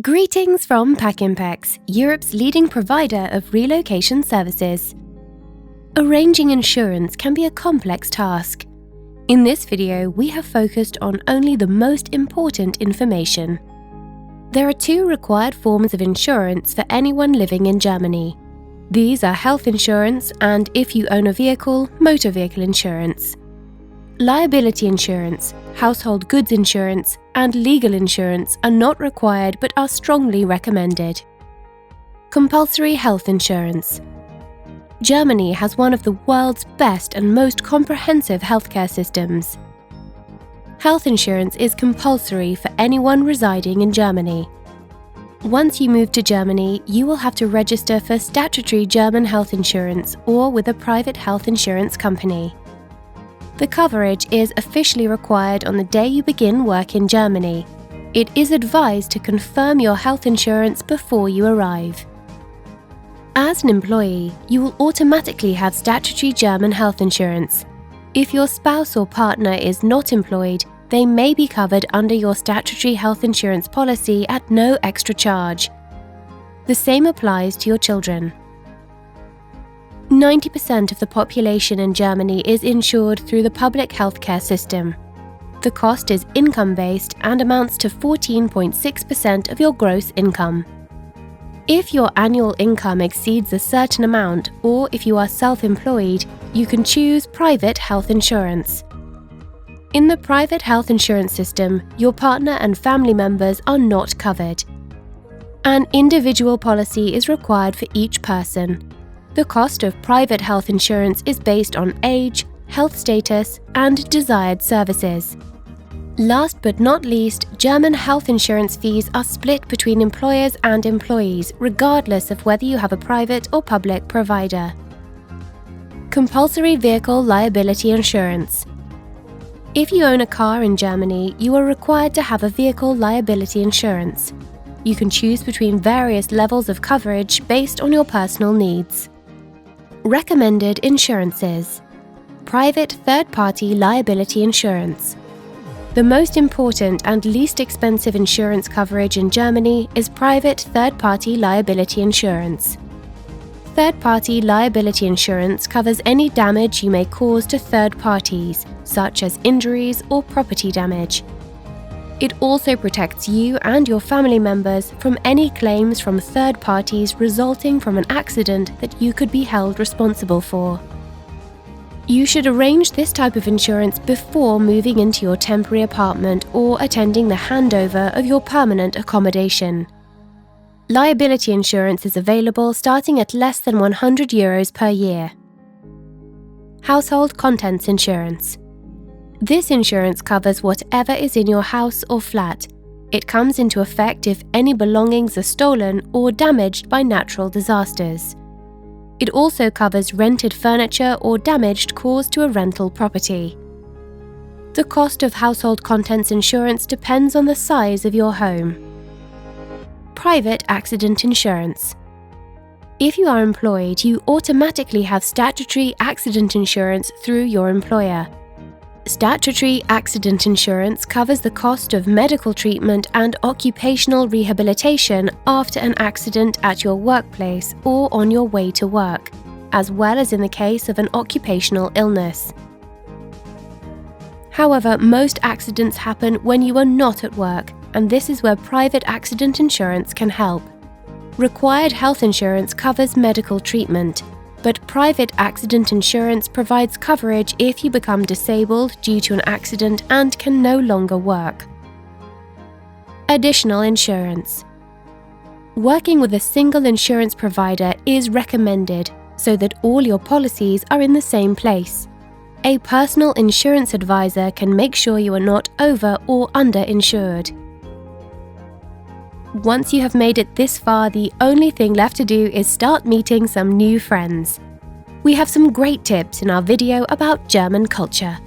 Greetings from Packimpex, Europe's leading provider of relocation services. Arranging insurance can be a complex task. In this video, we have focused on only the most important information. There are two required forms of insurance for anyone living in Germany. These are health insurance and, if you own a vehicle, motor vehicle insurance. Liability insurance, household goods insurance, and legal insurance are not required but are strongly recommended. Compulsory health insurance. Germany has one of the world's best and most comprehensive healthcare systems. Health insurance is compulsory for anyone residing in Germany. Once you move to Germany, you will have to register for statutory German health insurance or with a private health insurance company. The coverage is officially required on the day you begin work in Germany. It is advised to confirm your health insurance before you arrive. As an employee, you will automatically have statutory German health insurance. If your spouse or partner is not employed, they may be covered under your statutory health insurance policy at no extra charge. The same applies to your children. 90% of the population in Germany is insured through the public healthcare system. The cost is income-based and amounts to 14.6% of your gross income. If your annual income exceeds a certain amount, or if you are self-employed, you can choose private health insurance. In the private health insurance system, your partner and family members are not covered. An individual policy is required for each person. The cost of private health insurance is based on age, health status, and desired services. Last but not least, German health insurance fees are split between employers and employees, regardless of whether you have a private or public provider. Compulsory vehicle liability insurance. If you own a car in Germany, you are required to have a vehicle liability insurance. You can choose between various levels of coverage based on your personal needs. Recommended insurances. Private third-party liability insurance. The most important and least expensive insurance coverage in Germany is private third-party liability insurance. Third-party liability insurance covers any damage you may cause to third parties, such as injuries or property damage. It also protects you and your family members from any claims from third parties resulting from an accident that you could be held responsible for. You should arrange this type of insurance before moving into your temporary apartment or attending the handover of your permanent accommodation. Liability insurance is available starting at less than €100 per year. Household contents insurance. This insurance covers whatever is in your house or flat. It comes into effect if any belongings are stolen or damaged by natural disasters. It also covers rented furniture or damage caused to a rental property. The cost of household contents insurance depends on the size of your home. Private accident insurance. If you are employed, you automatically have statutory accident insurance through your employer. Statutory accident insurance covers the cost of medical treatment and occupational rehabilitation after an accident at your workplace or on your way to work, as well as in the case of an occupational illness. However, most accidents happen when you are not at work, and this is where private accident insurance can help. Required health insurance covers medical treatment, but private accident insurance provides coverage if you become disabled due to an accident and can no longer work. Additional insurance. Working with a single insurance provider is recommended so that all your policies are in the same place. A personal insurance advisor can make sure you are not over or underinsured. Once you have made it this far, the only thing left to do is start meeting some new friends. We have some great tips in our video about German culture.